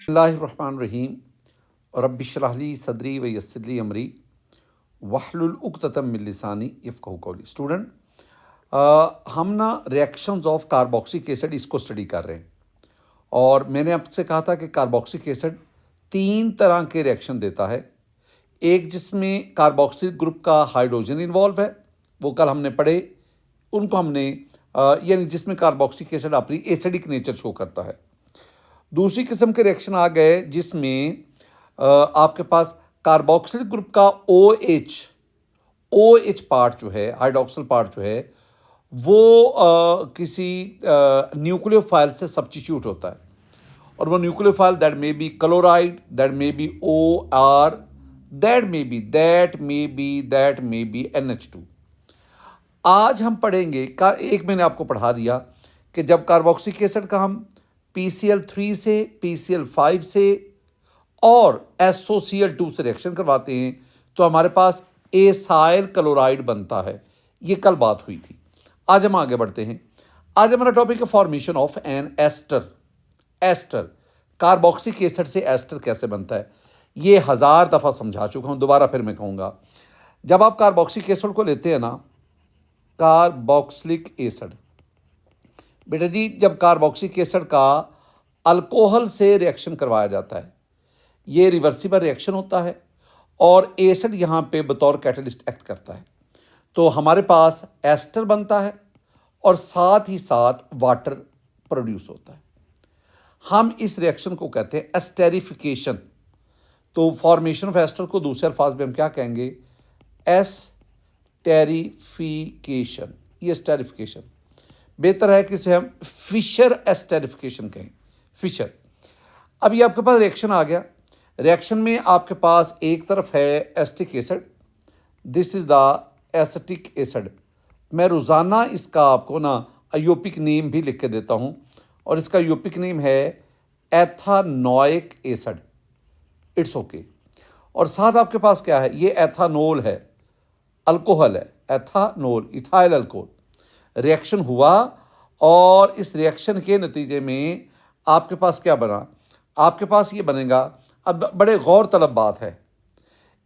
बिस्मिल्लाहिर्रहमानिर्रहीम रब्बि इश्रह ली सदरी व यस्सिर ली अमरी वहलुल उक़दतम मिन लिसानी यफ़क़हू क़ौली। स्टूडेंट, हम ना रिएक्शंस ऑफ कार्बोक्सिलिक एसिड इसको स्टडी कर रहे हैं और मैंने आपसे कहा था कि कार्बोक्सिलिक एसिड 3 तरह के रिएक्शन देता है। एक जिसमें कार्बोक्सिलिक ग्रुप का हाइड्रोजन इन्वॉल्व है, वो कल हमने पढ़े, उनको हमने यानी जिसमें कार्बोक्सिलिक एसिड अपनी एसिडिक नेचर शो करता है। दूसरी किस्म के रिएक्शन आ गए जिसमें आपके पास कार्बोक्सिलिक ग्रुप का OH पार्ट जो है, हाइड्रोक्सिल पार्ट जो है, वो किसी न्यूक्लियोफाइल से सब्स्टिट्यूट होता है और वो nucleophile that may be chloride, that may be OR, that may be NH2। आज हम पढ़ेंगे एक मैंने आपको पढ़ा दिया कि जब कार्बोक्सिलिक एसिड का हम PCl3 से, PCl5 से और SOCl2 से रिएक्शन करवाते हैं तो हमारे पास एसाइल क्लोराइड बनता है। ये कल बात हुई थी। आज हम आगे बढ़ते हैं। आज हमारा टॉपिक है formation of an ester. Carboxylic acid से एस्टर कैसे बनता है, ये 1000 दफ़ा समझा चुका हूँ, दोबारा फिर मैं कहूँगा। जब आप कार्बोक्सिलिक एसिड को लेते हैं ना, कार्बोक्सिलिक एसिड, बेटा जी, जब कार्बोक्सिलिक एसिड का अल्कोहल से रिएक्शन करवाया जाता है, ये रिवर्सिबल रिएक्शन होता है और एसिड यहाँ पे बतौर कैटलिस्ट एक्ट करता है, तो हमारे पास एस्टर बनता है और साथ ही साथ वाटर प्रोड्यूस होता है। हम इस रिएक्शन को कहते हैं एस्टेरिफिकेशन। तो फॉर्मेशन ऑफ एस्टर को दूसरे अल्फाज में हम क्या कहेंगे? एस्टेरिफिकेशन। ये एस्टेरिफिकेशन बेहतर है कि इसे हम फिशर एस्टेरिफिकेशन कहें, फिशर। अब ये आपके पास रिएक्शन आ गया। रिएक्शन में आपके पास एक तरफ है acetic acid, this is the acetic acid. मैं रोज़ाना इसका आपको ना आयोपिक नेम भी लिख के देता हूँ और इसका आयोपिक नेम है एथानोइक एसिड। It's okay. और साथ आपके पास क्या है? ये एथानोल है, अल्कोहल है, एथानोल, इथाइल अल्कोहल। रिएक्शन हुआ और इस रिएक्शन के नतीजे में आपके पास क्या बना? आपके पास ये बनेगा। अब बड़े गौर तलब बात है,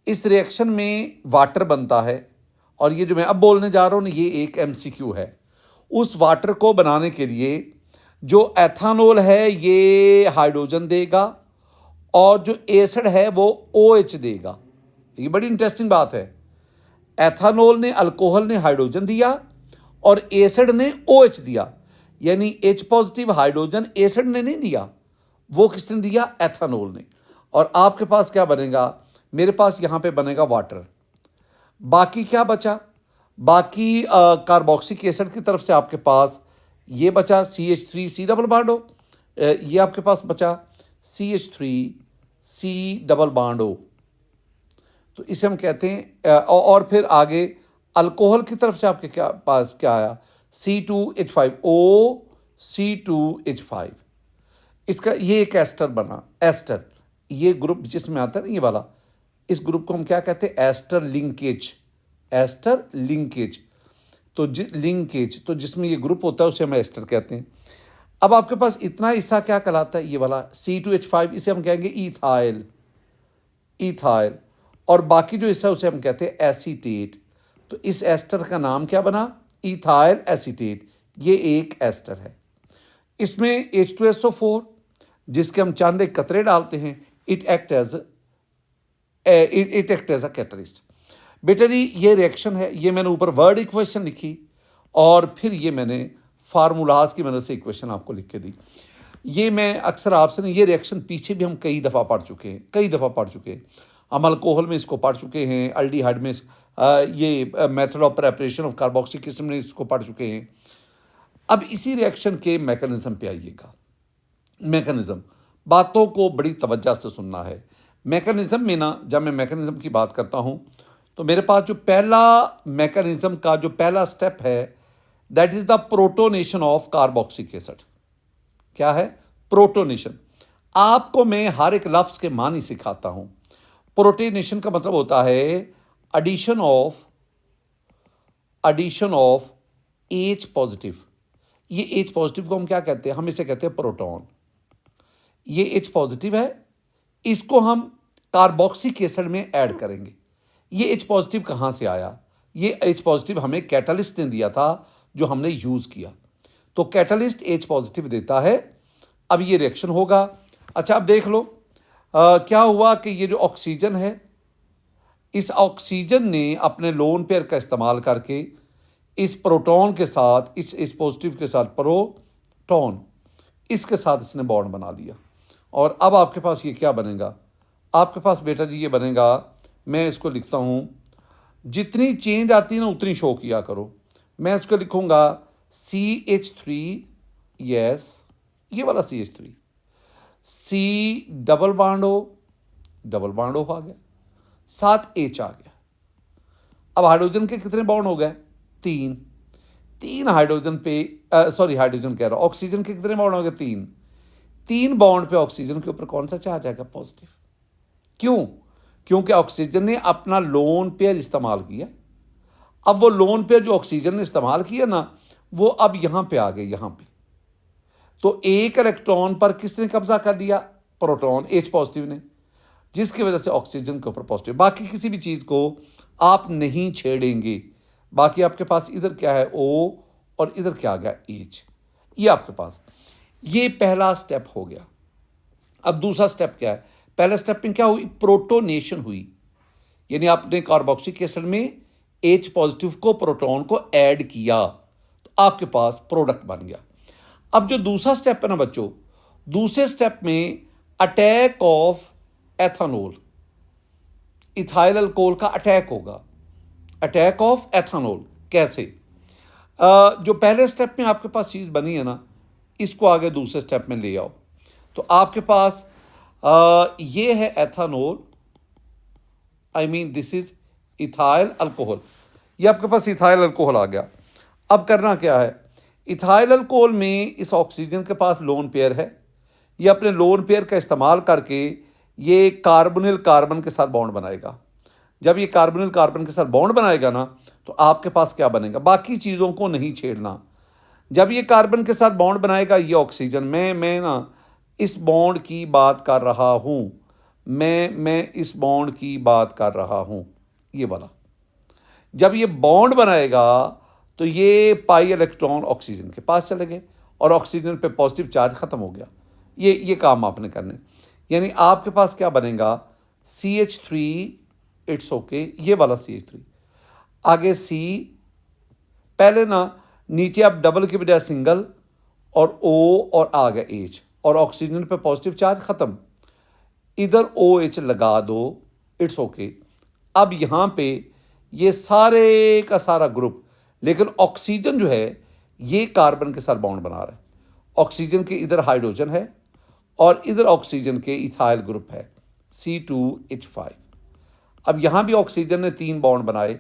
इस रिएक्शन में वाटर बनता है और ये जो मैं अब बोलने जा रहा हूँ ना, ये एक MCQ है। उस वाटर को बनाने के लिए जो एथानोल है ये हाइड्रोजन देगा और जो एसिड है वो OH देगा। ये बड़ी इंटरेस्टिंग बात है। एथानोल ने, अल्कोहल ने हाइड्रोजन दिया और एसिड ने OH दिया, यानी H पॉजिटिव हाइड्रोजन एसिड ने नहीं दिया, वो किसने दिया? एथानोल ने। और आपके पास क्या बनेगा? मेरे पास यहाँ पे बनेगा वाटर। बाकी क्या बचा? बाकी कार्बोक्सिलिक एसिड की तरफ से आपके पास ये बचा CH3C डबल बॉन्ड O। ये आपके पास बचा CH3C डबल बॉन्ड O। तो इसे हम कहते हैं और फिर आगे अल्कोहल की तरफ से आपके पास क्या आया? C2H5O, C2H5। इसका ये एक एस्टर बना। एस्टर, ये ग्रुप जिसमें आता है ना, ये वाला, इस ग्रुप को हम क्या कहते हैं? Ester linkage. एस्टर लिंकेज, तो लिंकेज, तो जिसमें ये ग्रुप होता है उसे हम एस्टर कहते हैं। अब आपके पास इतना हिस्सा क्या कहलाता है? ये वाला C2H5, इसे हम कहेंगे इथाइल। और बाकी जो हिस्सा उसे हम कहते हैं एसीटेट। तो इस एस्टर का नाम क्या बना? Ethyl acetate. ये एक एस्टर है। इसमें H2SO4, जिसके हम चंद एक कतरे डालते हैं, it act as a catalyst. बेटा जी, ये रिएक्शन है। ये मैंने ऊपर वर्ड इक्वेशन लिखी और फिर ये मैंने फार्मूलाज की मदद से इक्वेशन आपको लिख के दी। ये मैं अक्सर आपसे ये रिएक्शन पीछे भी हम कई दफ़ा पढ़ चुके हैं। हम अल्कोहल में इसको पढ़ चुके हैं, अल्डिहाइड में ये method of preparation of carboxylic acid में इसको पढ़ चुके हैं। अब इसी रिएक्शन के मैकेनिज्म पे आइएगा। मैकेनिज्म, बातों को बड़ी तवज्जो से सुनना है। मैकेनिज्म में ना, जब मैं मैकेनिज्म की बात करता हूँ तो मेरे पास जो पहला मैकेनिज्म का जो पहला स्टेप है, that is the protonation of carboxylic acid. क्या है? प्रोटोनेशन। आपको मैं हर एक लफ्ज़ के मानी सिखाता हूँ। प्रोटोनेशन का मतलब होता है एडिशन ऑफ H पॉजिटिव। ये H पॉजिटिव को हम क्या कहते हैं? हम इसे कहते हैं प्रोटॉन। ये H पॉजिटिव है, इसको हम कार्बोक्सिलिक एसिड में ऐड करेंगे। ये H पॉजिटिव कहाँ से आया? ये H पॉजिटिव हमें कैटलिस्ट ने दिया था जो हमने यूज़ किया। तो कैटलिस्ट H पॉजिटिव देता है। अब ये रिएक्शन होगा। अच्छा, अब देख लो क्या हुआ कि ये जो ऑक्सीजन है, इस ऑक्सीजन ने अपने लोन पेयर का इस्तेमाल करके इस प्रोटॉन के साथ, इस पॉजिटिव के साथ प्रोटॉन, इसके साथ इसने बॉन्ड बना लिया। और अब आपके पास ये क्या बनेगा? आपके पास बेटा जी ये बनेगा, मैं इसको लिखता हूँ, जितनी चेंज आती है ना उतनी शो किया करो। मैं इसको लिखूँगा CH3, यस, ये वाला CH3, C double bond O आ गया, साथ H आ गया। अब हाइड्रोजन के कितने बॉन्ड हो गए? 3 हाइड्रोजन पे, हाइड्रोजन कह रहा हूं, ऑक्सीजन के कितने बॉन्ड हो गए? 3 बॉन्ड पे ऑक्सीजन के ऊपर कौन सा चार्ज आएगा? पॉजिटिव। क्यों? क्योंकि ऑक्सीजन ने अपना लोन पेयर इस्तेमाल किया। अब वो लोन पेयर जो ऑक्सीजन ने इस्तेमाल किया ना, वो अब यहां पे आ गए, यहां पे। तो एक इलेक्ट्रॉन पर किसने कब्जा कर लिया? प्रोटॉन, H पॉजिटिव ने, जिसकी वजह से ऑक्सीजन के ऊपर पॉजिटिव। बाकी किसी भी चीज़ को आप नहीं छेड़ेंगे। बाकी आपके पास इधर क्या है? O, और इधर क्या आ गया? H। ये आपके पास, ये पहला स्टेप हो गया। अब दूसरा स्टेप क्या है? पहले स्टेप में क्या हुई? प्रोटोनेशन हुई, यानी आपने कार्बोक्सिलिक एसिड में H पॉजिटिव को, प्रोटॉन को ऐड किया, तो आपके पास प्रोडक्ट बन गया। अब जो दूसरा स्टेप है ना बच्चों, दूसरे स्टेप में attack of ethanol, ethyl alcohol का अटैक होगा। अटैक ऑफ एथेनॉल कैसे? जो पहले स्टेप में आपके पास चीज़ बनी है ना, इसको आगे दूसरे स्टेप में ले आओ। तो आपके पास ये है ethanol, I mean this is ethyl alcohol. ये आपके पास इथाइल अल्कोहल आ गया। अब करना क्या है? इथाइल अल्कोहल में इस ऑक्सीजन के पास लोन पेयर है। ये अपने लोन पेयर का इस्तेमाल करके ये कार्बोनिल कार्बन के साथ बॉन्ड बनाएगा। जब ये कार्बोनिल कार्बन के साथ बॉन्ड बनाएगा ना, तो आपके पास क्या बनेगा? बाकी चीज़ों को नहीं छेड़ना। जब ये कार्बन के साथ बॉन्ड बनाएगा, ये ऑक्सीजन, मैं ना इस बॉन्ड की बात कर रहा हूँ, मैं इस बॉन्ड की बात कर रहा हूँ, ये वाला। जब ये बॉन्ड बनाएगा तो ये पाई इलेक्ट्रॉन ऑक्सीजन के पास चले गए और ऑक्सीजन पे पॉजिटिव चार्ज ख़त्म हो गया। ये काम आपने करने, यानी आपके पास क्या बनेगा? CH3, इट्स ओके, ये वाला CH3, आगे C, पहले ना नीचे आप डबल की बजाय सिंगल, और O, और आ गया H, और ऑक्सीजन पे पॉजिटिव चार्ज ख़त्म, इधर OH लगा दो, इट्स ओके। अब यहाँ पे ये सारे का सारा ग्रुप, लेकिन ऑक्सीजन जो है ये कार्बन के साथ बॉन्ड बना रहा है। ऑक्सीजन के इधर हाइड्रोजन है और इधर ऑक्सीजन के इथाइल ग्रुप है, C2H5। अब यहाँ भी ऑक्सीजन ने 3 बॉन्ड बनाए।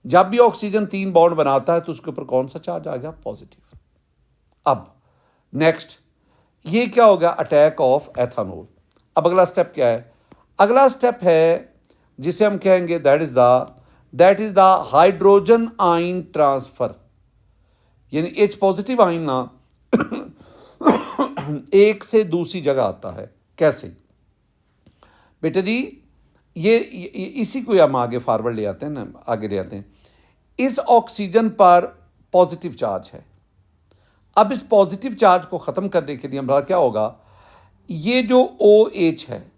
जब भी ऑक्सीजन 3 बॉन्ड बनाता है तो उसके ऊपर कौन सा चार्ज आ गया? पॉजिटिव। अब नेक्स्ट ये क्या हो गया? Attack of ethanol. अब अगला स्टेप क्या है? अगला स्टेप है जिसे हम कहेंगे that is the hydrogen ion transfer, यानी H पॉजिटिव आयन ना एक से दूसरी जगह आता है। कैसे बेटा जी? ये इसी को हम आगे फॉरवर्ड ले आते हैं ना, आगे ले आते हैं। इस ऑक्सीजन पर पॉजिटिव चार्ज है। अब इस पॉजिटिव चार्ज को ख़त्म करने के लिए हमारा क्या होगा? ये जो OH है,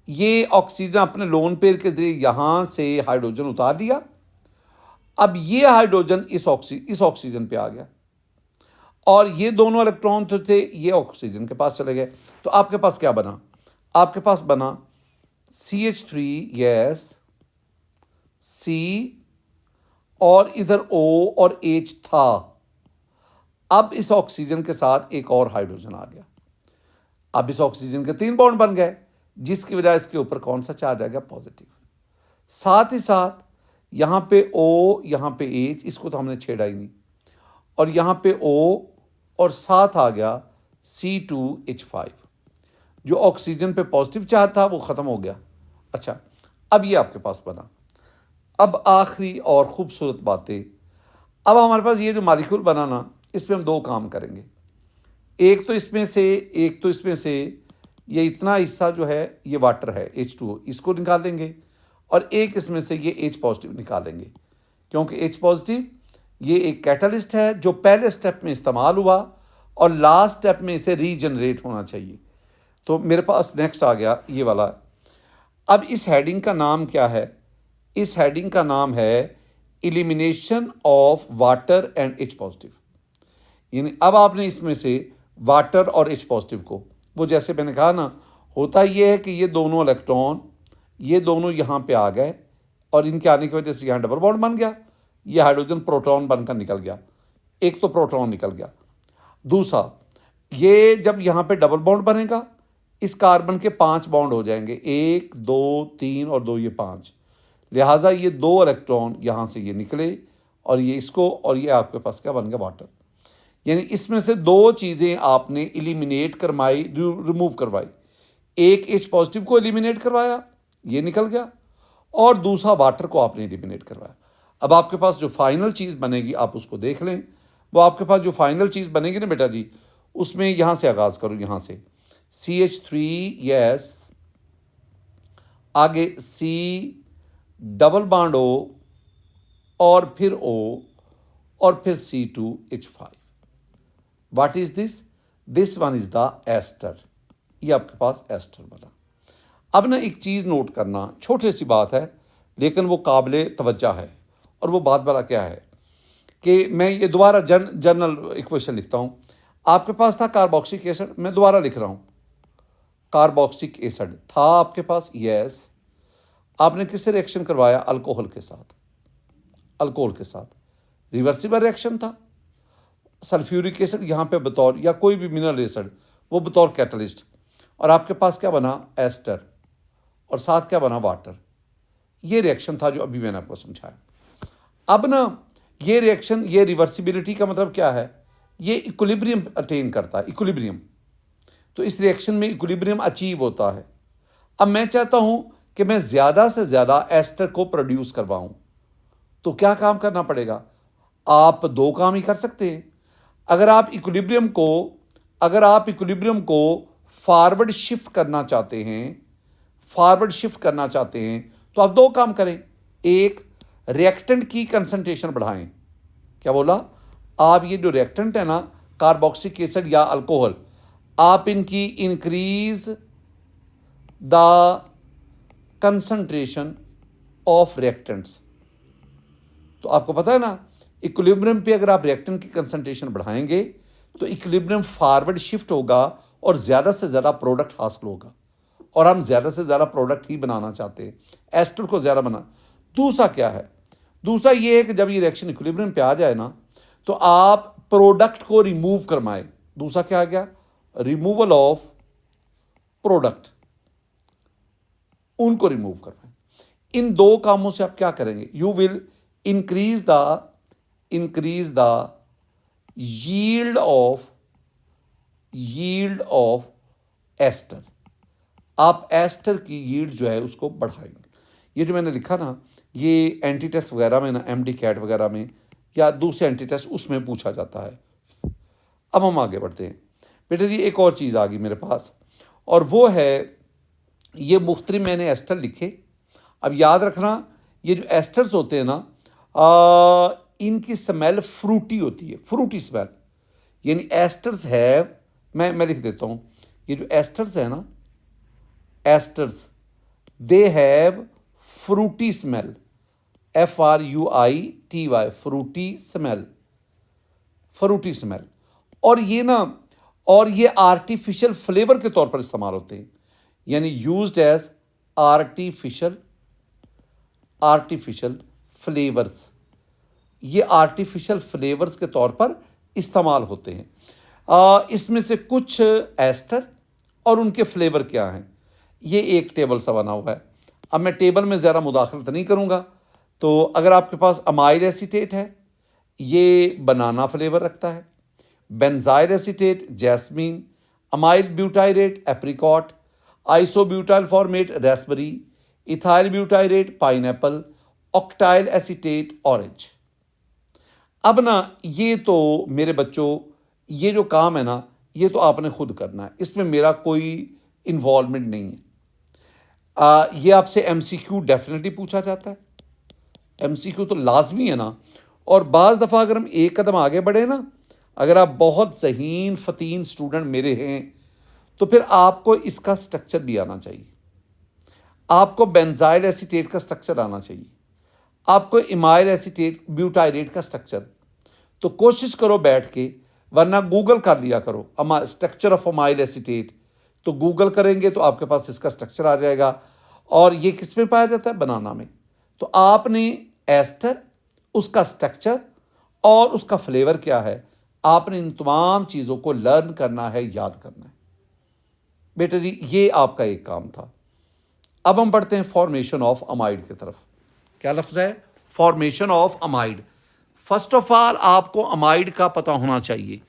ये ऑक्सीजन अपने लोन पेयर के जरिए यहाँ से हाइड्रोजन उतार लिया। अब ये हाइड्रोजन इस ऑक्सीजन पे आ गया और ये दोनों इलेक्ट्रॉन तो थे, ये ऑक्सीजन के पास चले गए। तो आपके पास क्या बना? आपके पास बना CH3, यस, C, और इधर O और H था। अब इस ऑक्सीजन के साथ एक और हाइड्रोजन आ गया। अब इस ऑक्सीजन के 3 बॉन्ड बन गए, जिसकी वजह इसके ऊपर कौन सा चार्ज आ गया? पॉजिटिव। साथ ही साथ यहाँ पे O, यहाँ पे H, इसको तो हमने छेड़ा ही नहीं, और यहाँ पे O, और साथ आ गया C2H5। जो ऑक्सीजन पे पॉजिटिव चार्ज था वो ख़त्म हो गया। अच्छा, अब ये आपके पास बना। अब आखिरी और ख़ूबसूरत बातें, अब हमारे पास ये जो मॉलिक्यूल बना ना, इस पर हम 2 काम करेंगे। एक तो इसमें से ये इतना हिस्सा जो है ये वाटर है H2O, इसको निकाल देंगे और एक इसमें से ये H पॉजिटिव निकालेंगे, क्योंकि H पॉजिटिव ये एक कैटलिस्ट है जो पहले स्टेप में इस्तेमाल हुआ और लास्ट स्टेप में इसे रीजनरेट होना चाहिए। तो मेरे पास नेक्स्ट आ गया ये वाला। अब इस हेडिंग का नाम क्या है? इस हेडिंग का नाम है elimination of water and H positive. यानी अब आपने इसमें से वाटर और H पॉजिटिव को, वो जैसे मैंने कहा ना, होता ये है कि ये दोनों इलेक्ट्रॉन ये दोनों यहाँ पे आ गए और इनके आने की वजह से यहाँ डबल बॉन्ड बन गया, ये हाइड्रोजन प्रोटॉन बनकर निकल गया, एक तो प्रोटॉन निकल गया। दूसरा, ये जब यहाँ पे डबल बॉन्ड बनेगा इस कार्बन के 5 बॉन्ड हो जाएंगे, 1 2 3 और 2 ये 5, लिहाजा ये 2 इलेक्ट्रॉन यहाँ से ये निकले और ये इसको, और ये आपके पास क्या बन गया? वाटर। यानी इसमें से 2 चीज़ें आपने एलिमिनेट करवाई, रिमूव करवाई। एक H पॉजिटिव को एलिमिनेट करवाया, ये निकल गया, और दूसरा वाटर को आपने एलिमिनेट करवाया। अब आपके पास जो फाइनल चीज़ बनेगी आप उसको देख लें। वो आपके पास जो फाइनल चीज़ बनेगी ना बेटा जी, उसमें यहाँ से आगाज़ करो, यहाँ से CH3 यस, आगे C डबल बॉन्ड O और फिर O और फिर C2H5। What is this? This one is the ester. ये आपके पास एस्टर बना। अब ना एक चीज़ नोट करना, छोटी सी बात है लेकिन वो काबिले तवज्जो है, और वो बात बड़ा क्या है कि मैं ये दोबारा जनरल इक्वेशन लिखता हूँ। आपके पास था कार्बोक्सिलिक एसिड, मैं दोबारा लिख रहा हूँ, कार्बोक्सिलिक एसिड था आपके पास, यस। आपने किससे रिएक्शन करवाया? अल्कोहल के साथ, अल्कोहल के साथ रिवर्सिबल रिएक्शन था। सल्फ्यूरिक एसिड यहाँ पे बतौर, या कोई भी मिनरल एसिड, वो बतौर कैटलिस्ट, और आपके पास क्या बना? एस्टर, और साथ क्या बना? वाटर। ये रिएक्शन था जो अभी मैंने आपको समझाया। अब ना ये रिएक्शन, ये रिवर्सिबिलिटी का मतलब क्या है? ये इक्विलिब्रियम अटेन करता है, इक्विलिब्रियम। तो इस रिएक्शन में इक्विलिब्रियम अचीव होता है। अब मैं चाहता हूं कि मैं ज़्यादा से ज़्यादा एस्टर को प्रोड्यूस करवाऊं, तो क्या काम करना पड़ेगा? आप 2 काम ही कर सकते हैं। अगर आप इक्विलिब्रियम को फॉरवर्ड शिफ्ट करना चाहते हैं, तो आप 2 काम करें। एक, रिएक्टेंट की कंसंट्रेशन बढ़ाएं। क्या बोला? आप ये जो रिएक्टेंट है ना, कार्बोक्सिलिक एसिड या अल्कोहल, आप इनकी increase the concentration of reactants. तो आपको पता है ना, इक्विलिब्रियम पे अगर आप रिएक्टेंट की कंसंट्रेशन बढ़ाएंगे तो इक्विलिब्रियम फॉरवर्ड शिफ्ट होगा और ज़्यादा से ज़्यादा प्रोडक्ट हासिल होगा, और हम ज़्यादा से ज़्यादा प्रोडक्ट ही बनाना चाहते हैं, एस्टर को ज़्यादा बना। दूसरा क्या है? दूसरा ये है कि जब ये रिएक्शन इक्विलिब्रियम पे आ जाए ना, तो आप प्रोडक्ट को रिमूव करवाएं। दूसरा क्या आ गया? रिमूवल ऑफ प्रोडक्ट, उनको रिमूव करवाएं। इन 2 कामों से आप क्या करेंगे? You will increase the yield of ester. आप एस्टर की यील्ड जो है उसको बढ़ाएंगे। ये जो मैंने लिखा ना, ये एंटी टेस्ट वगैरह में ना, MD कैट वगैरह में या दूसरे एंटी टेस्ट उसमें पूछा जाता है। अब हम आगे बढ़ते हैं बेटे जी। एक और चीज़ आ गई मेरे पास, और वो है ये मुख्तलिफ मैंने एस्टर लिखे। अब याद रखना, ये जो एस्टर्स होते हैं ना, इनकी स्मेल फ्रूटी होती है, फ्रूटी स्मेल। यानी एस्टर्स है, मैं लिख देता हूँ, ये जो एस्टर्स है ना, asters they have Frooti smell, FRUITY, Frooti smell, Frooti smell. और ये आर्टिफिशियल फ्लेवर के तौर पर इस्तेमाल होते हैं, यानी यूज्ड एज आर्टिफिशियल फ्लेवर्स। ये आर्टिफिशियल फ्लेवर्स के तौर पर इस्तेमाल होते हैं। इसमें से कुछ एस्टर और उनके फ्लेवर क्या हैं, ये एक टेबल सा बना हुआ है। अब मैं टेबल में ज़रा मुदाखलत नहीं करूँगा। तो अगर आपके पास अमाइल एसीटेट है, ये बनाना फ्लेवर रखता है। Benzyl acetate jasmine, amyl butyrate apricot, isobutyl format Raspberry, ethyl butyrate pineapple, octyl acetate orange. अब ना ये तो मेरे बच्चों, ये जो काम है ना, ये तो आपने खुद करना है, इसमें मेरा कोई इन्वॉल्वमेंट नहीं है। ये आपसे एमसीक्यू डेफिनेटली पूछा जाता है, एमसीक्यू तो लाजमी है ना। और बाज़ दफ़ा अगर हम एक कदम आगे बढ़े ना, अगर आप बहुत ज़हीन फ़तीन स्टूडेंट मेरे हैं, तो फिर आपको इसका स्ट्रक्चर भी आना चाहिए। आपको बेंजाइल एसीटेट का स्ट्रक्चर आना चाहिए, आपको इमाइल एसीटेट ब्यूटाइरेट का स्ट्रक्चर। तो कोशिश करो बैठ के, वरना गूगल कर लिया करो स्ट्रक्चर ऑफ अमाइल एसीटेट, तो गूगल करेंगे तो आपके पास इसका स्ट्रक्चर आ जाएगा। और ये किस में पाया जाता है? बनाना में। तो आपने एस्टर, उसका स्ट्रक्चर और उसका फ्लेवर क्या है, आपने इन तमाम चीज़ों को लर्न करना है, याद करना है बेटे जी। ये आपका एक काम था। अब हम बढ़ते हैं फॉर्मेशन ऑफ अमाइड की तरफ। क्या लफ्ज़ है? Formation of amide. First of all आपको अमाइड का पता होना चाहिए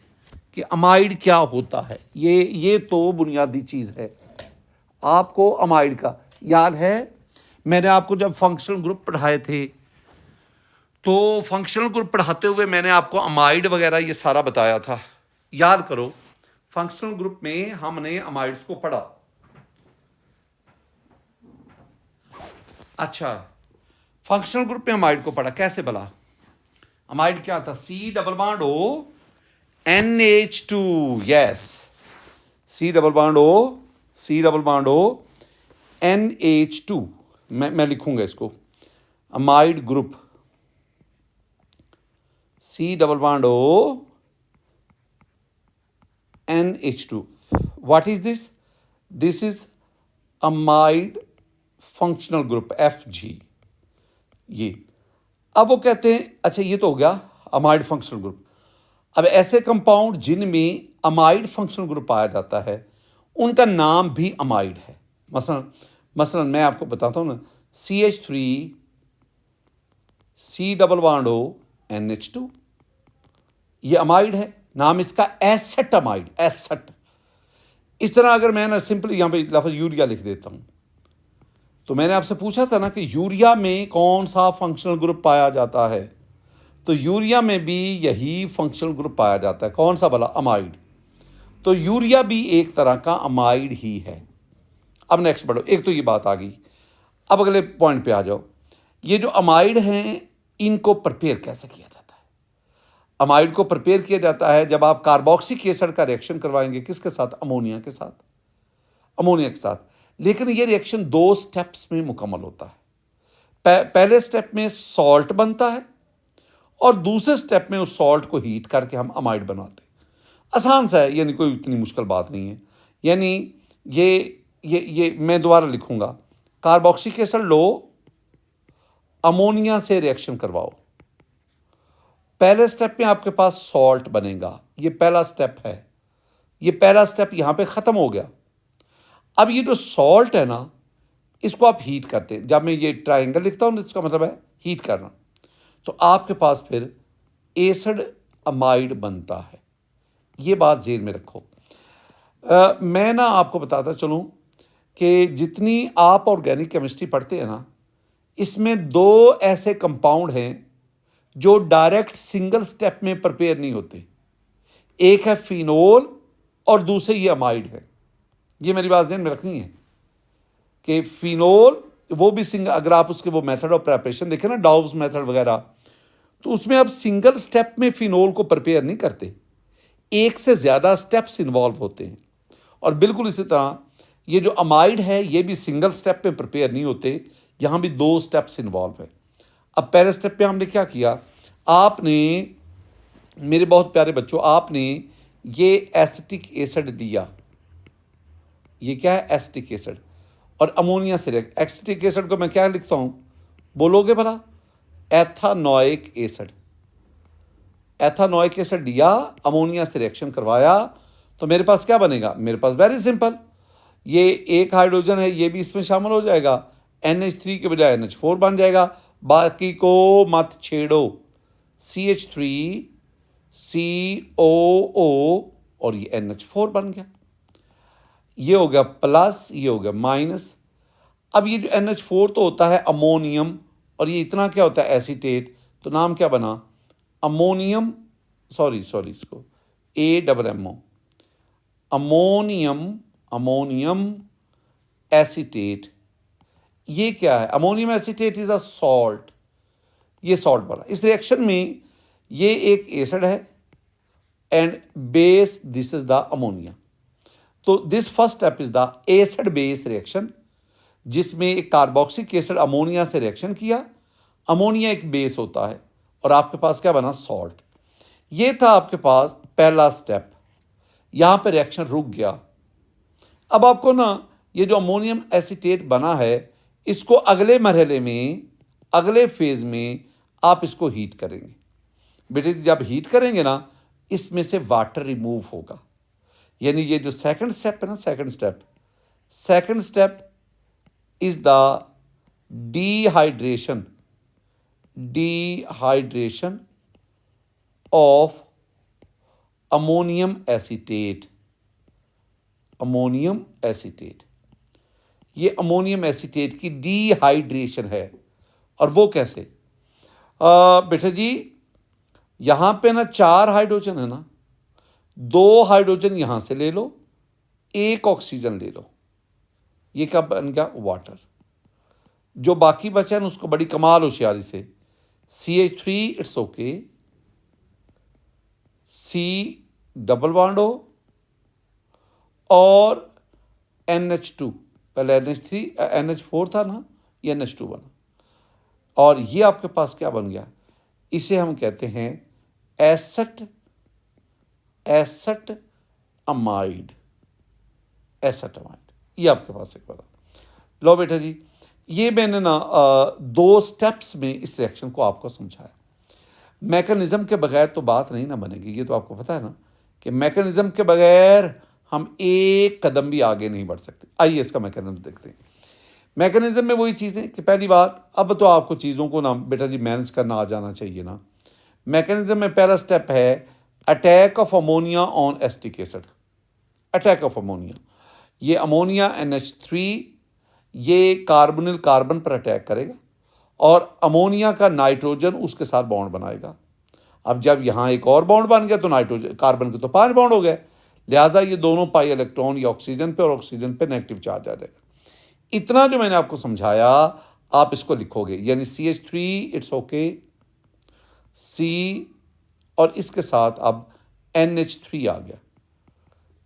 कि अमाइड क्या होता है। ये तो बुनियादी चीज़ है। आपको अमाइड का याद है, मैंने आपको जब फंक्शनल ग्रुप पढ़ाए थे, तो फंक्शनल ग्रुप पढ़ाते हुए मैंने आपको अमाइड वगैरह ये सारा बताया था। याद करो, फंक्शनल ग्रुप में हमने अमाइड्स को पढ़ा। अच्छा, फंक्शनल ग्रुप में अमाइड को पढ़ा कैसे भला? अमाइड क्या था? C double bond O NH2, yes, C double bond O NH2। मैं लिखूंगा इसको, amide group C double bond O NH2। What is this? This is amide functional group FG। ये अब वो कहते हैं, अच्छा ये तो हो गया अमाइड फंक्शनल ग्रुप। अब ऐसे कंपाउंड जिनमें अमाइड फंक्शनल ग्रुप पाया जाता है, उनका नाम भी अमाइड है। मसलन मैं आपको बताता हूँ ना, CH3 C double bond O NH2, ये अमाइड है, नाम इसका एसेट अमाइड, एसेट। इस तरह अगर मैं ना सिंपल यहाँ पे लफ्ज़ यूरिया लिख देता हूँ, तो मैंने आपसे पूछा था ना कि यूरिया में कौन सा फंक्शनल ग्रुप पाया जाता है, तो यूरिया में भी यही फंक्शनल ग्रुप पाया जाता है। कौन सा भला? अमाइड। तो यूरिया भी एक तरह का अमाइड ही है। अब नेक्स्ट बढ़ो, एक तो ये बात आ गई। अब अगले पॉइंट पे आ जाओ। ये जो अमाइड हैं, इनको प्रिपेयर कैसे किया जाता है? अमाइड को प्रिपेयर किया जाता है जब आप कार्बोक्सिलिक एसिड का रिएक्शन करवाएंगे, किसके साथ? अमोनिया के साथ, अमोनिया के साथ। लेकिन ये रिएक्शन 2 स्टेप्स में मुकम्मल होता है। पहले स्टेप में सॉल्ट बनता है और दूसरे स्टेप में उस सॉल्ट को हीट करके हम अमाइड बनाते हैं। आसान सा है, यानी कोई इतनी मुश्किल बात नहीं है। यानी ये मैं दोबारा लिखूंगा, कार्बोक्सिलिक एसिड लो, अमोनिया से रिएक्शन करवाओ। पहले स्टेप में आपके पास सॉल्ट बनेगा, ये पहला स्टेप है। ये पहला स्टेप यहां पे ख़त्म हो गया। अब ये जो सॉल्ट है ना, इसको आप हीट करते हैं। जब मैं ये ट्राइंगल लिखता हूँ, इसका मतलब है हीट करना। तो आपके पास फिर एसिड अमाइड बनता है। ये बात ज़हन में रखो। मैं ना आपको बताता चलूँ कि जितनी आप ऑर्गेनिक केमिस्ट्री पढ़ते हैं ना, इसमें 2 ऐसे कंपाउंड हैं जो डायरेक्ट सिंगल स्टेप में प्रिपेयर नहीं होते। एक है फिनोल और दूसरे ये अमाइड है। ये मेरी बात ध्यान में रखनी है कि फिनोल वो भी अगर आप उसके वो मेथड ऑफ प्रिपरेशन देखें ना, डाउव्स मेथड वगैरह, तो उसमें आप सिंगल स्टेप में फिनोल को प्रिपेयर नहीं करते, एक से ज़्यादा स्टेप्स इन्वॉल्व होते हैं। और बिल्कुल इसी तरह ये जो अमाइड है, ये भी सिंगल स्टेप में प्रिपेयर नहीं होते, यहाँ भी 2 स्टेप्स इन्वॉल्व है। अब पहले स्टेप पे हमने क्या किया? आपने, मेरे बहुत प्यारे बच्चों, आपने ये एसिटिक एसिड लिया। ये क्या है? Acetic acid. और अमोनिया से एसिटिक एसिड को मैं क्या लिखता हूँ, बोलोगे भला? एथानोइक एसिड। एथानोइक एसिड लिया, अमोनिया से रिएक्शन करवाया, तो मेरे पास क्या बनेगा? मेरे पास वेरी सिंपल, ये एक हाइड्रोजन है, ये भी इसमें शामिल हो जाएगा, NH3 के बजाय NH4 बन जाएगा। बाकी को मत छेड़ो, CH3 COO और ये NH4 बन गया। ये हो गया प्लस, ये हो गया माइनस। अब ये जो NH4 तो होता है अमोनियम, और ये इतना क्या होता है? एसीटेट। तो नाम क्या बना? अमोनियम, सॉरी इसको AMMO, अमोनियम अमोनियम एसीटेट। ये क्या है? Ammonium acetate is a salt. ये सॉल्ट बना। इस रिएक्शन में ये एक एसिड है and base this is the ammonia. तो this first step is the acid base reaction, जिसमें एक कार्बोक्सिलिक एसिड अमोनिया से रिएक्शन किया। अमोनिया एक बेस होता है और आपके पास क्या बना? सॉल्ट। ये था आपके पास पहला स्टेप। यहां पे रिएक्शन रुक गया। अब आपको ना ये जो अमोनियम एसीटेट बना है, इसको अगले मरहले में, अगले फेज में आप इसको हीट करेंगे। बेटे जब हीट करेंगे ना, इसमें से वाटर रिमूव होगा। यानी ये जो सेकंड स्टेप है ना, second step is the dehydration of ammonium acetate. Ammonium acetate, ये अमोनियम एसीटेट की डिहाइड्रेशन है। और वो कैसे? बेटा जी यहां पे ना 4 हाइड्रोजन है ना, 2 हाइड्रोजन यहां से ले लो, 1 ऑक्सीजन ले लो। ये क्या बन गया? वाटर। जो बाकी बचा है उसको बड़ी कमाल होशियारी से CH3 it's okay, C double bond हो और NH2, पहले NH3 NH4 था ना, ये NH2 बना। और ये आपके पास क्या बन गया? इसे हम कहते हैं एसेट अमाइड। ये आपके पास एक बता। लो बेटा जी, ये मैंने ना 2 स्टेप्स में इस रिएक्शन को आपको समझाया। मैकेनिज्म के बगैर तो बात नहीं ना बनेगी, ये तो आपको पता है ना कि मैकेनिज्म के बगैर हम एक कदम भी आगे नहीं बढ़ सकते। आइए इसका मैकेनिज्म देखते हैं। मैकेनिज्म में वही चीज़ें कि पहली बात, अब तो आपको चीज़ों को ना बेटा जी मैनेज करना आ जाना चाहिए ना। मैकेनिज्म में पहला स्टेप है attack of ammonia on acetic acid. Attack of ammonia, ये अमोनिया NH3 ये कार्बोनिल कार्बन पर अटैक करेगा और अमोनिया का नाइट्रोजन उसके साथ बॉन्ड बनाएगा। अब जब यहाँ एक और बॉन्ड बन गया तो नाइट्रोजन कार्बन के तो 5 बॉन्ड हो गए, लिहाजा ये दोनों पाई इलेक्ट्रॉन ये ऑक्सीजन पे और ऑक्सीजन पे नेगेटिव चार्ज आ जाएगा। इतना जो मैंने आपको समझाया आप इसको लिखोगे, यानी CH3 इट्स ओके, C और इसके साथ अब NH3 आ गया,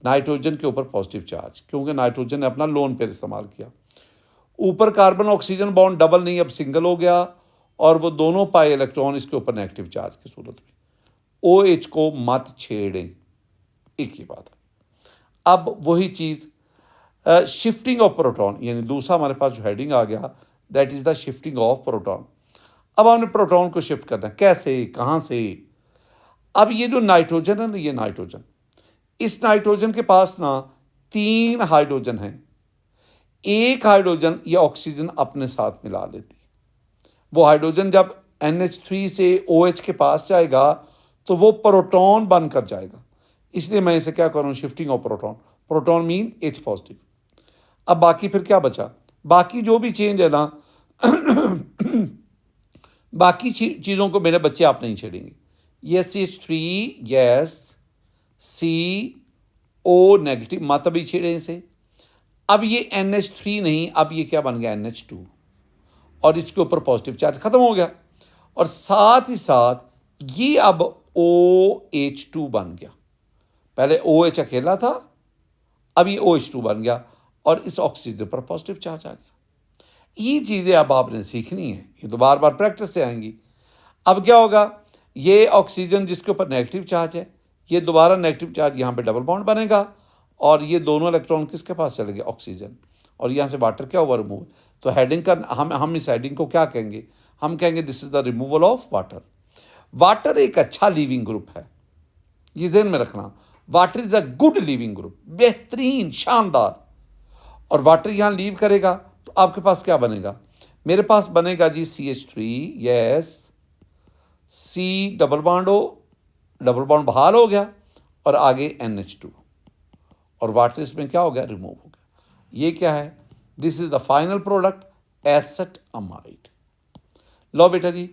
नाइट्रोजन के ऊपर पॉजिटिव चार्ज, क्योंकि नाइट्रोजन ने अपना लोन पेयर इस्तेमाल किया। ऊपर कार्बन ऑक्सीजन बॉन्ड डबल नहीं अब सिंगल हो गया और वो दोनों पाई इलेक्ट्रॉन इसके ऊपर नेगेटिव चार्ज की सूरत में। OH को मत छेड़ें, एक ही बात है। अब वही चीज़ शिफ्टिंग ऑफ प्रोटॉन, यानी दूसरा हमारे पास जो हेडिंग आ गया that is the shifting of proton. अब हमने प्रोटॉन को शिफ्ट करना है, कैसे, कहाँ से? अब ये जो नाइट्रोजन है ना, ये नाइट्रोजन, इस नाइट्रोजन के पास ना 3 हाइड्रोजन हैं। 1 हाइड्रोजन ये ऑक्सीजन अपने साथ मिला लेती। वो हाइड्रोजन जब NH3 से OH के पास जाएगा तो वो प्रोटॉन बनकर जाएगा, इसलिए मैं इसे क्या करूँ? Shifting of proton. Proton mean H positive. अब बाकी फिर क्या बचा? बाकी जो भी चेंज है ना बाकी चीज़ों को मेरे बच्चे आप नहीं छेड़ेंगे। ये CH3 यस, CO नेगेटिव मत भी छेड़े इसे। अब ये NH3 नहीं, अब ये क्या बन गया? NH2 और इसके ऊपर पॉजिटिव चार्ज खत्म हो गया और साथ ही साथ ये अब OH2 बन गया। पहले OH अकेला था, अब ये OH2 बन गया और इस ऑक्सीजन पर पॉजिटिव चार्ज आ गया। ये चीज़ें अब आपने सीखनी है, ये तो बार बार प्रैक्टिस से आएंगी। अब क्या होगा? ये ऑक्सीजन जिसके ऊपर नेगेटिव चार्ज है, ये दोबारा नेगेटिव चार्ज यहाँ पे डबल बॉन्ड बनेगा और ये दोनों इलेक्ट्रॉन किसके पास चले गए? ऑक्सीजन। और यहाँ से वाटर क्या हुआ? रिमूव। तो हेडिंग का हम इस हेडिंग को क्या कहेंगे? हम कहेंगे this is the removal of water. Water एक अच्छा लिविंग ग्रुप है, ये ज़हन में रखना। Water is a good leaving group, बेहतरीन, शानदार। और वाटर यहाँ लीव करेगा तो आपके पास क्या बनेगा? मेरे पास बनेगा जी CH3 yes, C double bond हो, डबल बॉन्ड बहाल हो गया और आगे NH2 और वाटर इसमें क्या हो गया? रिमूव हो गया। ये क्या है? This is the final product acetamide. लो बेटा जी,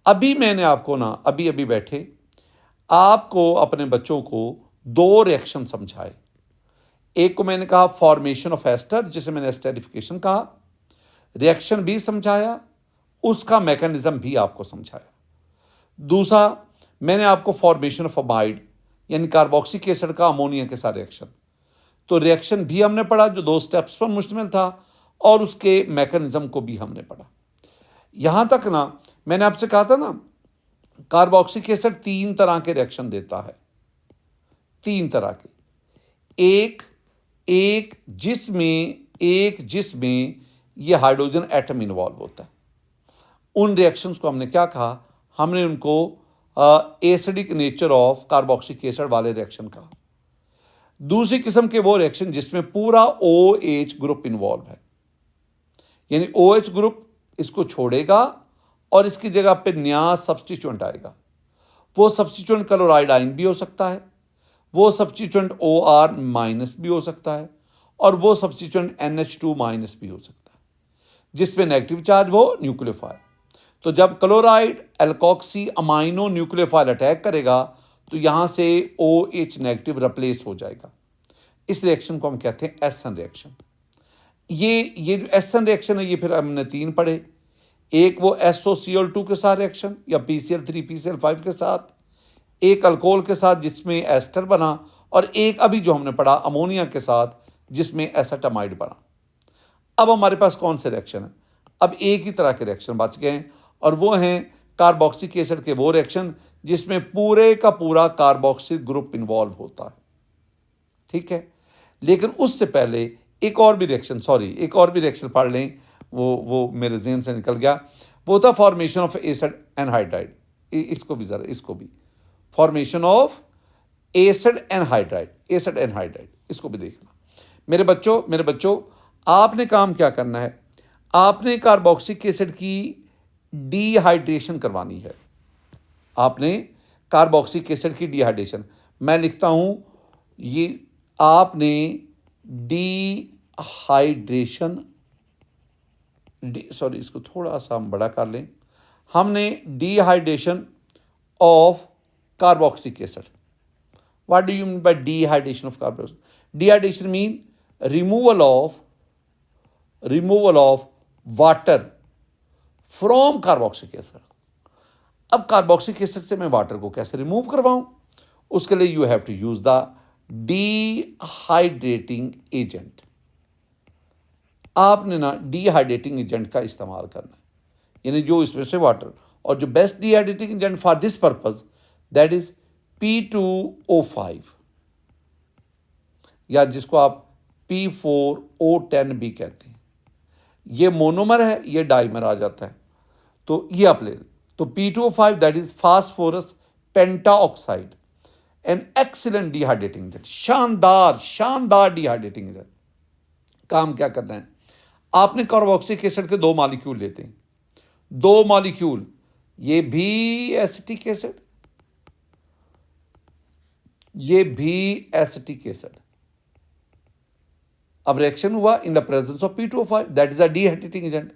अभी मैंने आपको ना अभी बैठे आपको अपने बच्चों को 2 रिएक्शन समझाए। एक को मैंने कहा फॉर्मेशन ऑफ एस्टर, जिसे मैंने एस्टेरिफिकेशन कहा, रिएक्शन भी समझाया, उसका मैकेनिज्म भी आपको समझाया। दूसरा, मैंने आपको फॉर्मेशन ऑफ अमाइड यानी कार्बोक्सिलिक एसिड का अमोनिया के साथ रिएक्शन, तो रिएक्शन भी हमने पढ़ा जो 2 स्टेप्स पर मुश्तमिल था, और उसके मैकेनिज्म को भी हमने पढ़ा। यहां तक ना मैंने आपसे कहा था ना, कार्बोक्सिलिक एसिड 3 तरह के रिएक्शन देता है, 3 तरह के। एक जिसमें ये हाइड्रोजन एटम इन्वॉल्व होता है, उन रिएक्शंस को हमने क्या कहा, हमने उनको acidic nature of carboxylic acid वाले रिएक्शन कहा। दूसरी किस्म के वो रिएक्शन जिसमें पूरा OH ग्रुप इन्वॉल्व है, यानी OH ग्रुप इसको छोड़ेगा और इसकी जगह पे नया सब्स्टिट्यूएंट आएगा। वो सब्स्टिट्यूएंट क्लोराइड आयन भी हो सकता है, वो सब्स्टिट्यूएंट OR माइनस भी हो सकता है, और वो सब्स्टिट्यूएंट NH2 माइनस भी हो सकता है, जिसमें नेगेटिव चार्ज वो न्यूक्लियोफाइल। तो जब chloride alkoxy amino nucleophile attack करेगा तो यहां से OH नेगेटिव रिप्लेस हो जाएगा। इस रिएक्शन को हम कहते हैं एसन रिएक्शन। ये जो एसन रिएक्शन है ये फिर हमने 3 पढ़े। एक वो SOCl2 के साथ रिएक्शन या PCl3 PCl5 के साथ, एक अल्कोहल के साथ जिसमें एस्टर बना, और एक अभी जो हमने पढ़ा अमोनिया के साथ जिसमें एसेटामाइड बना। अब हमारे पास कौन से रिएक्शन है? अब एक ही तरह के रिएक्शन बच गए हैं, और वो हैं कार्बोक्सिलिक एसिड के वो रिएक्शन जिसमें पूरे का पूरा कार्बोक्सिल ग्रुप इन्वॉल्व होता है। ठीक है, लेकिन उससे पहले एक और भी रिएक्शन पढ़ लें, वो मेरे जहन से निकल गया। वो था फॉर्मेशन ऑफ एसिड एनहाइड्राइड। इसको भी फॉर्मेशन ऑफ एसिड एनहाइड्राइड इसको भी देखना। मेरे बच्चों आपने काम क्या करना है, आपने कार्बोक्सिलिक एसिड की डिहाइड्रेशन करवानी है। आपने कार्बोक्सिलिक एसिड की डिहाइड्रेशन, मैं लिखता हूं ये, आपने डिहाइड्रेशन, सॉरी इसको थोड़ा सा हम बड़ा कर लें, हमने dehydration of carboxylic acid. What do you mean by dehydration of carboxylic? Dehydration mean removal of water from carboxylic acid. अब कार्बोक्सिलिक एसिड से मैं वाटर को कैसे रिमूव करवाऊं? उसके लिए you have to use the dehydrating agent. आपने ना डिहाइड्रेटिंग एजेंट का इस्तेमाल करना है, यानी जो इसमें से वाटर, और जो best dehydrating agent for this purpose that is P2O5, या जिसको आप P4O10 भी कहते हैं। ये मोनोमर है, ये डाइमर आ जाता है, तो ये आप ले लें। तो P2O5 that is phosphorus pentoxide, an excellent dehydrating agent, शानदार डिहाइड्रेटिंग एजेंट। काम क्या करना है, आपने कार्बोक्सिलिक एसिड के 2 मॉलिक्यूल लेते हैं, 2 मॉलिक्यूल, ये भी एसिटिक एसिड, ये भी एसिटिक एसिड। अब रिएक्शन हुआ in the presence of P2O5 that is a dehydrating agent.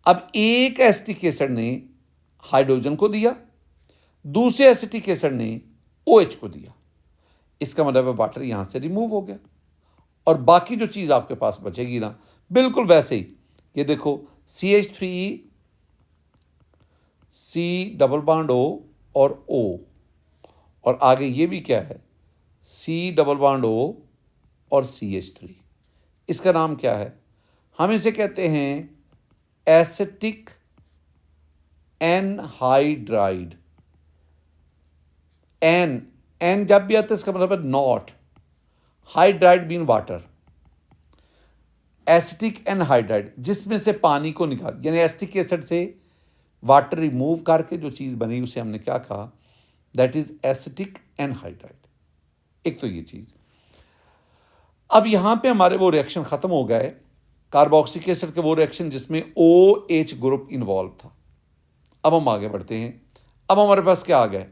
अब एक एसिटिक एसिड ने हाइड्रोजन को दिया, दूसरे एसिटिक एसिड ने OH को दिया। इसका मतलब है वाटर यहां से रिमूव हो गया, और बाकी जो चीज आपके पास बचेगी ना, बिल्कुल वैसे ही, ये देखो CH3 C double bond O और O, और आगे ये भी क्या है, C डबल बॉन्ड O और CH3। इसका नाम क्या है? हम इसे कहते हैं एसिटिक एनहाइड्राइड। एन जब भी आता है इसका मतलब है not, hydride mean water. Acetic anhydride जिसमें से पानी को निकाल, यानी एसिटिक एसिड से वाटर रिमूव करके जो चीज बनी उसे हमने क्या कहा, दैट इज एसिटिक एनहाइड्राइड। एक तो ये चीज। अब यहां पे हमारे वो रिएक्शन खत्म हो गए, कार्बोक्सिलिक एसिड के वो रिएक्शन जिसमें OH ग्रुप इन्वॉल्व था। अब हम आगे बढ़ते हैं। अब हमारे पास क्या आ गए,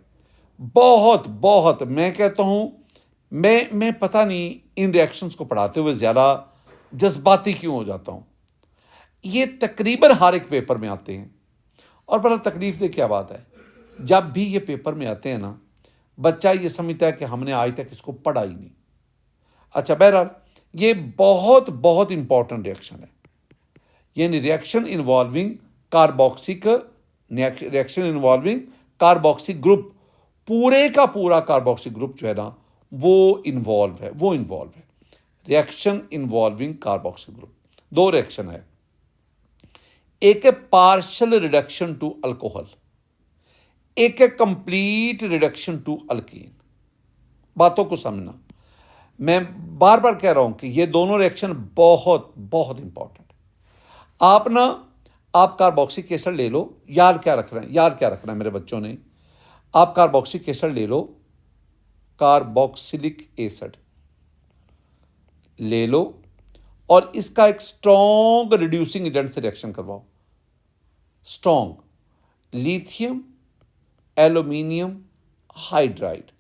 बहुत मैं कहता हूं, मैं पता नहीं इन रिएक्शंस को पढ़ाते हुए ज्यादा जज्बाती क्यों हो जाता हूं। ये तकरीबन हर एक पेपर में आते हैं, और बड़ा तकलीफ दे क्या बात है, जब भी ये पेपर में आते हैं ना, बच्चा ये समझता है कि हमने आज तक इसको पढ़ा ही नहीं। अच्छा, बहरहाल ये बहुत बहुत इंपॉर्टेंट रिएक्शन है, यानी reaction involving carboxylic, reaction involving carboxylic group, पूरे का पूरा कार्बोक्सिक ग्रुप जो है ना वो इन्वॉल्व है, रिएक्शन इन्वॉल्विंग कार्बोक्सिल ग्रुप। दो रिएक्शन है, एक है पार्शियल रिडक्शन टू अल्कोहल, एक है कंप्लीट रिडक्शन टू अल्कीन। बातों को समझना, मैं बार बार कह रहा हूं कि ये दोनों रिएक्शन बहुत बहुत इंपॉर्टेंट है। आप कार्बोक्सिलिक एसिड ले लो, याद क्या रखना है मेरे बच्चों ने, आप कार्बोक्सिलिक एसिड ले लो, कार्बोक्सिलिक एसिड ले लो और इसका एक स्ट्रॉन्ग रिड्यूसिंग एजेंट से रिएक्शन करवाओ, स्ट्रॉन्ग लिथियम एल्यूमिनियम हाइड्राइड,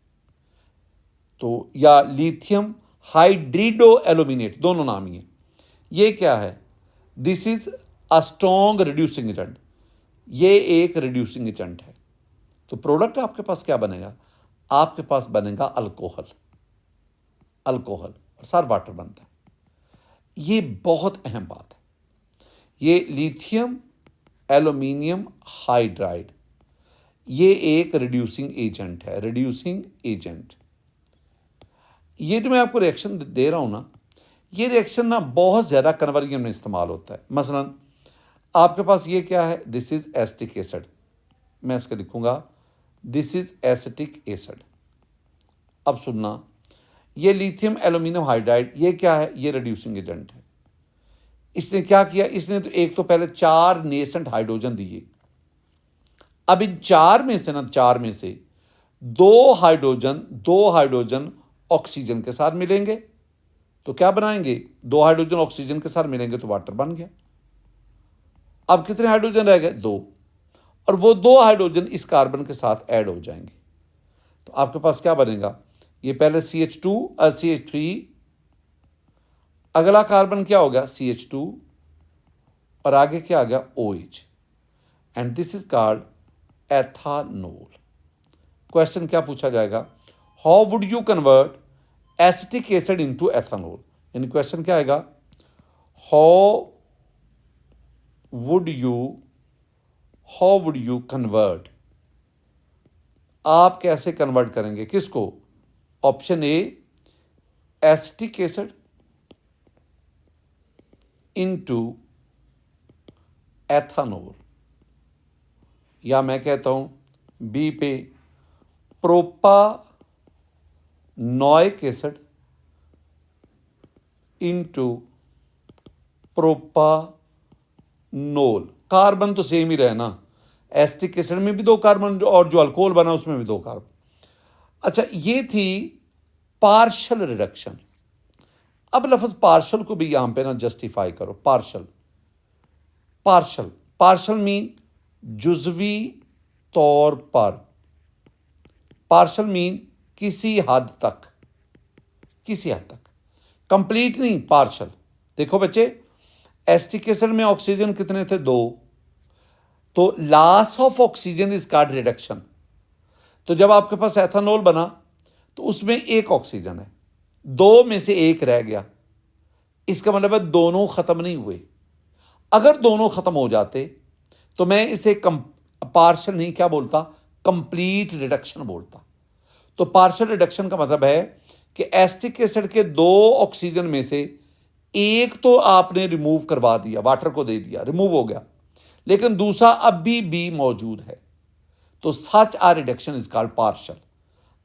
तो या लिथियम हाइड्रिडो एल्यूमिनेट, दोनों नाम ही है। ये क्या है? This is a strong reducing agent, ये एक रिड्यूसिंग एजेंट है। तो प्रोडक्ट आपके पास क्या बनेगा? आपके पास बनेगा अल्कोहल और सार वाटर बनता है। ये बहुत अहम बात है। ये लिथियम एल्यूमिनियम हाइड्राइड ये एक रिड्यूसिंग एजेंट है, रिड्यूसिंग एजेंट। ये जो मैं आपको रिएक्शन दे रहा हूं ना, ये रिएक्शन ना बहुत ज़्यादा कन्वर्जन में इस्तेमाल होता है। मसलन आपके पास ये क्या है? दिस इज एसिटिक एसिड, मैं इसका लिखूंगा दिस इज एसिटिक एसिड। अब सुनना, ये लिथियम एल्यूमिनियम हाइड्राइड ये क्या है? ये रिड्यूसिंग एजेंट है। इसने क्या किया? इसने तो एक तो पहले 4 नेसेंट हाइड्रोजन दिए। अब इन 4 में से दो हाइड्रोजन ऑक्सीजन के साथ मिलेंगे तो क्या बनाएंगे? 2 हाइड्रोजन ऑक्सीजन के साथ मिलेंगे तो वाटर बन गया। अब कितने हाइड्रोजन रह गए? 2, और वो 2 हाइड्रोजन इस कार्बन के साथ ऐड हो जाएंगे तो आपके पास क्या बनेगा? ये पहले CH3, अगला कार्बन क्या हो गया? CH2, और आगे क्या आ गया? OH, and this is called ethanol. Question क्या पूछा जाएगा? How would you convert acetic acid into ethanol? यानी क्वेश्चन क्या आएगा? हाउ वुड यू कन्वर्ट, आप कैसे कन्वर्ट करेंगे किसको? Option A acetic acid into ethanol, या मैं कहता हूं बी पे propanoic acid into propanol. Carbon तो सेम ही रहे ना, एसिटिक एसिड में भी 2 कार्बन और जो अल्कोहल बना उसमें भी 2 कार्बन। अच्छा, ये थी पार्शियल रिडक्शन। अब लफ्ज पार्शियल को भी यहां पे ना जस्टिफाई करो। पार्शियल मीन जुजवी तौर पर, पार्शियल मीन किसी हद तक, कंप्लीट नहीं, पार्शियल। देखो बच्चे, एसिटिक एसिड में ऑक्सीजन कितने थे? 2, तो loss of oxygen is called reduction. तो जब आपके पास एथानॉल बना तो उसमें 1 ऑक्सीजन है, 2 में से 1 रह गया, इसका मतलब है दोनों खत्म नहीं हुए। अगर दोनों खत्म हो जाते तो मैं इसे पार्शियल नहीं क्या बोलता? कंप्लीट रिडक्शन बोलता। तो पार्शियल रिडक्शन का मतलब है कि एसिटिक एसिड के 2 ऑक्सीजन में से 1 तो आपने रिमूव करवा दिया, वाटर को दे दिया, रिमूव हो गया, लेकिन दूसरा अभी भी मौजूद है, तो सच आ रिडक्शन इज कॉल्ड पार्शियल।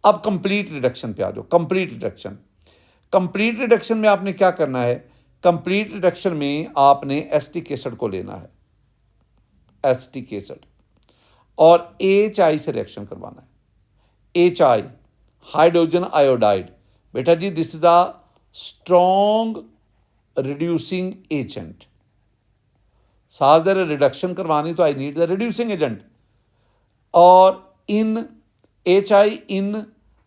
अब कंप्लीट रिडक्शन पे आ जाओ। कंप्लीट रिडक्शन में आपने क्या करना है? कंप्लीट रिडक्शन में आपने एसिटिक एसिड को लेना है, एसिटिक एसिड, और HI से रिएक्शन करवाना है। HI हाइड्रोजन आयोडाइड, बेटा जी this is a strong reducing agent. साजर रिडक्शन करवानी तो I need the reducing agent, और in HI in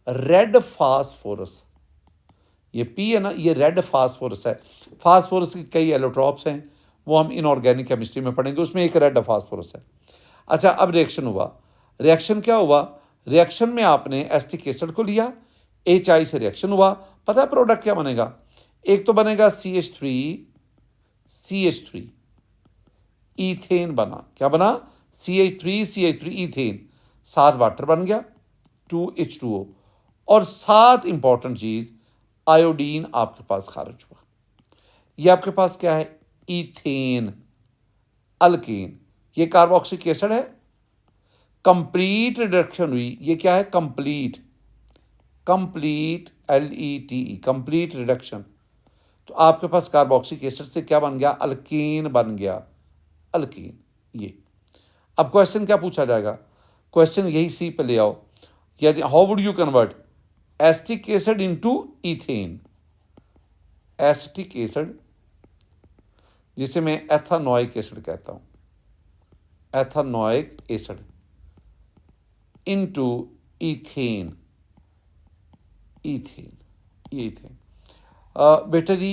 red phosphorus, ये P है ना, ये रेड फास्फोरस है। फास्फोरस की कई एलोट्रॉप्स हैं, वो हम इनऑर्गेनिक केमिस्ट्री में पढ़ेंगे, उसमें एक रेड फास्फोरस है। अच्छा, अब रिएक्शन हुआ। रिएक्शन क्या हुआ? रिएक्शन में आपने एसिटिक एसिड को लिया, HI से रिएक्शन हुआ, पता है प्रोडक्ट क्या बनेगा? एक तो बनेगा CH3 ईथेन बना। क्या बना? CH3 ईथेन, साथ वाटर बन गया 2H2O, और साथ इंपॉर्टेंट चीज आयोडीन आपके पास खारिज हुआ। ये आपके पास क्या है? Ethane alkane. ये कार्बोक्सिलिक एसिड है, कंप्लीट रिडक्शन हुई। ये क्या है? Complete LETE, complete reduction. तो आपके पास कार्बोक्सिलिक एसिड से क्या बन गया? अल्केन बन गया, अल्केन। ये अब क्वेश्चन क्या पूछा जाएगा? क्वेश्चन यही सी पे ले आओ, यदि how would you convert acetic acid into ethane? Acetic acid जिसे मैं एथानोइक एसिड कहता हूं, एथानोइक एसिड इनटू ईथेन, ईथेन, ये ईथेन। बेटा जी,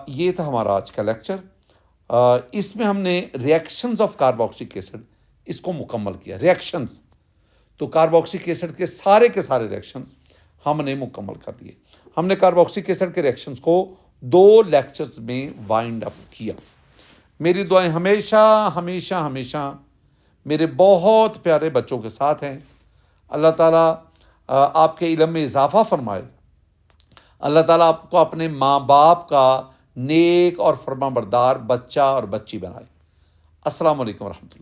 ये था हमारा आज का लेक्चर। इसमें हमने रिएक्शंस ऑफ कार्बोक्सिलिक एसिड इसको मुकम्मल किया। रिएक्शंस तो कार्बोक्सिलिक एसिड के सारे रिएक्शन हमने मुकम्मल कर दिए। हमने कार्बोक्सिलिक एसिड के रिएक्शंस को 2 लेक्चर्स में वाइंड अप किया। मेरी दुआएं हमेशा हमेशा हमेशा मेरे बहुत प्यारे बच्चों के साथ हैं। अल्लाह ताला आपके इल्म में इजाफ़ा फरमाए। अल्लाह ताला आपको अपने माँ बाप का नेक और फरमाबरदार बच्चा और बच्ची बनाए। अस्सलाम वालेकुम रहमतुल्लाह।